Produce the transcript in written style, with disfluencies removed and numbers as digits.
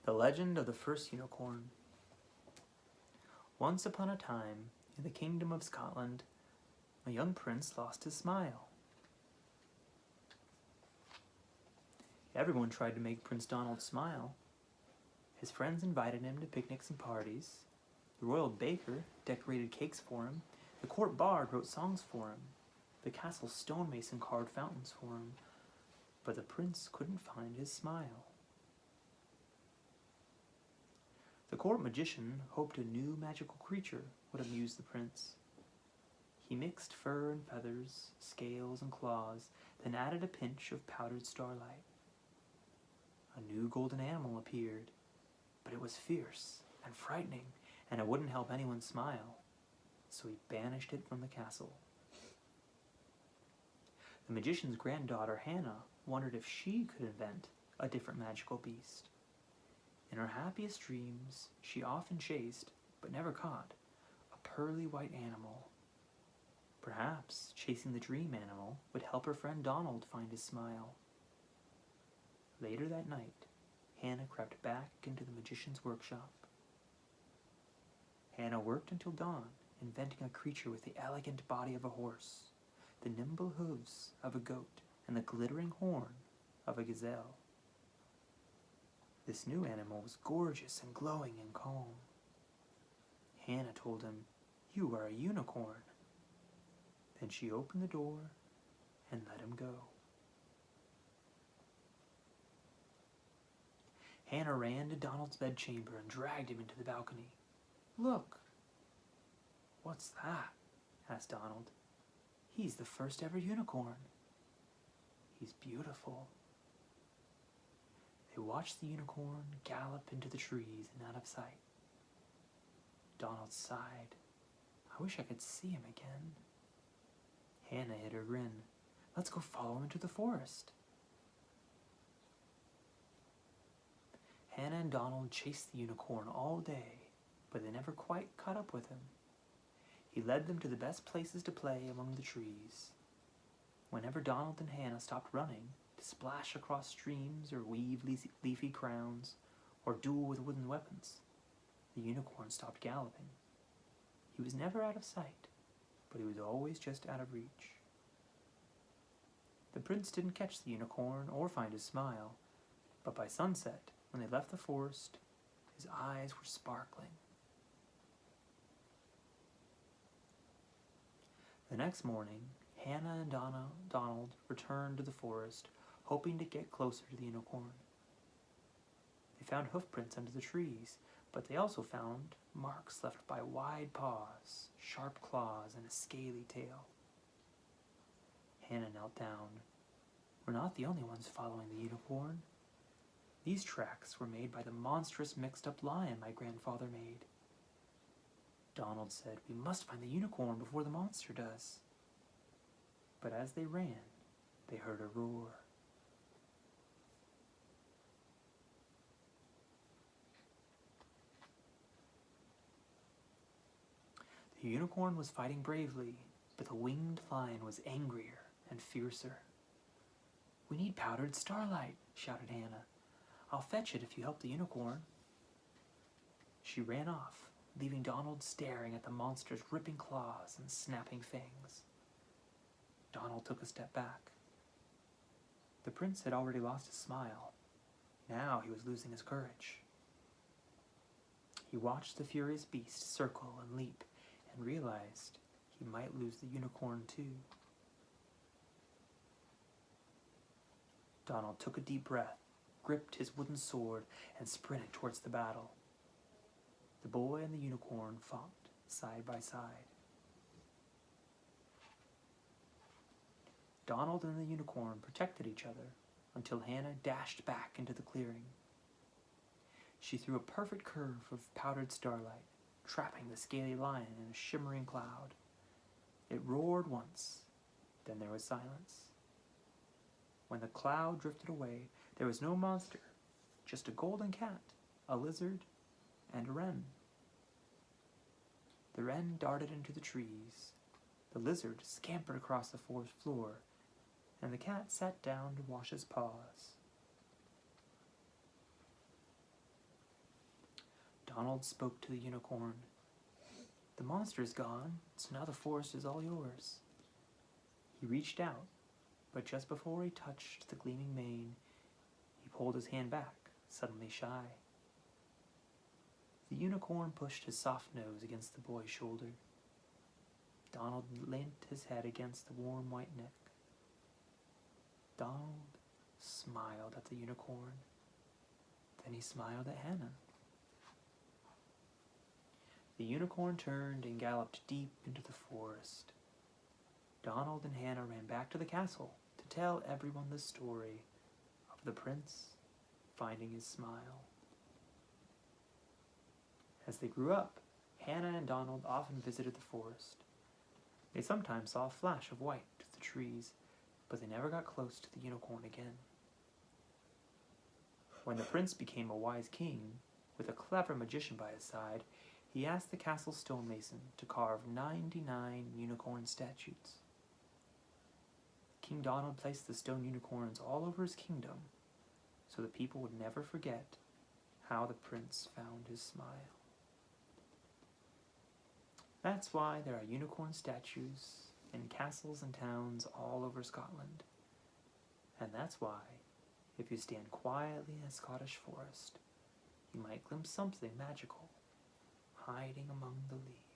The Legend of the First Unicorn. Once upon a time, in the kingdom of Scotland, a young prince lost his smile. Everyone tried to make Prince Donald smile. His friends invited him to picnics and parties. The royal baker decorated cakes for him. The court bard wrote songs for him. The castle stonemason carved fountains for him. But the prince couldn't find his smile. The court magician hoped a new magical creature would amuse the prince. He mixed fur and feathers, scales and claws, then added a pinch of powdered starlight. A new golden animal appeared, but it was fierce and frightening, and it wouldn't help anyone smile, so he banished it from the castle. The magician's granddaughter, Hannah, wondered if she could invent a different magical beast. In her happiest dreams, she often chased, but never caught, a pearly white animal. Perhaps chasing the dream animal would help her friend Donald find his smile. Later that night, Hannah crept back into the magician's workshop. Hannah worked until dawn, inventing a creature with the elegant body of a horse, the nimble hooves of a goat, and the glittering horn of a gazelle. This new animal was gorgeous and glowing and calm. Hannah told him, "You are a unicorn." Then she opened the door and let him go. Hannah ran to Donald's bedchamber and dragged him into the balcony. "Look." "What's that?" asked Donald. "He's the first ever unicorn." "He's beautiful." They watched the unicorn gallop into the trees and out of sight. Donald sighed. "I wish I could see him again." Hannah hid her grin. "Let's go follow him into the forest." Hannah and Donald chased the unicorn all day, but they never quite caught up with him. He led them to the best places to play among the trees. Whenever Donald and Hannah stopped running, to splash across streams or weave leafy crowns, or duel with wooden weapons, the unicorn stopped galloping. He was never out of sight, but he was always just out of reach. The prince didn't catch the unicorn or find his smile, but by sunset, when they left the forest, his eyes were sparkling. The next morning, Hannah and Donald returned to the forest, hoping to get closer to the unicorn. They found hoofprints under the trees, but they also found marks left by wide paws, sharp claws, and a scaly tail. Hannah knelt down. "We're not the only ones following the unicorn. These tracks were made by the monstrous mixed-up lion my grandfather made." Donald said, "We must find the unicorn before the monster does." But as they ran, they heard a roar. The unicorn was fighting bravely, but the winged lion was angrier and fiercer. "We need powdered starlight," shouted Hannah. "I'll fetch it if you help the unicorn." She ran off, leaving Donald staring at the monster's ripping claws and snapping fangs. Donald took a step back. The prince had already lost his smile. Now he was losing his courage. He watched the furious beast circle and leap, and realized he might lose the unicorn too. Donald took a deep breath, gripped his wooden sword, and sprinted towards the battle. The boy and the unicorn fought side by side. Donald and the unicorn protected each other until Hannah dashed back into the clearing. She threw a perfect curve of powdered starlight, trapping the scaly lion in a shimmering cloud. It roared once, then there was silence. When the cloud drifted away, there was no monster, just a golden cat, a lizard, and a wren. The wren darted into the trees. The lizard scampered across the forest floor, and the cat sat down to wash his paws. Donald spoke to the unicorn. The monster is gone, so now the forest is all yours. He reached out, but just before he touched the gleaming mane, he pulled his hand back, suddenly shy. The unicorn pushed his soft nose against the boy's shoulder. Donald leant his head against the warm white neck. Donald smiled at the unicorn. Then he smiled at Hannah. The unicorn turned and galloped deep into the forest. Donald and Hannah ran back to the castle to tell everyone the story of the prince finding his smile. As they grew up, Hannah and Donald often visited the forest. They sometimes saw a flash of white through the trees, but they never got close to the unicorn again. When the prince became a wise king, with a clever magician by his side, he asked the castle stonemason to carve 99 unicorn statues. King Donald placed the stone unicorns all over his kingdom, so the people would never forget how the prince found his smile. That's why there are unicorn statues in castles and towns all over Scotland. And that's why, if you stand quietly in a Scottish forest, you might glimpse something magical hiding among the leaves.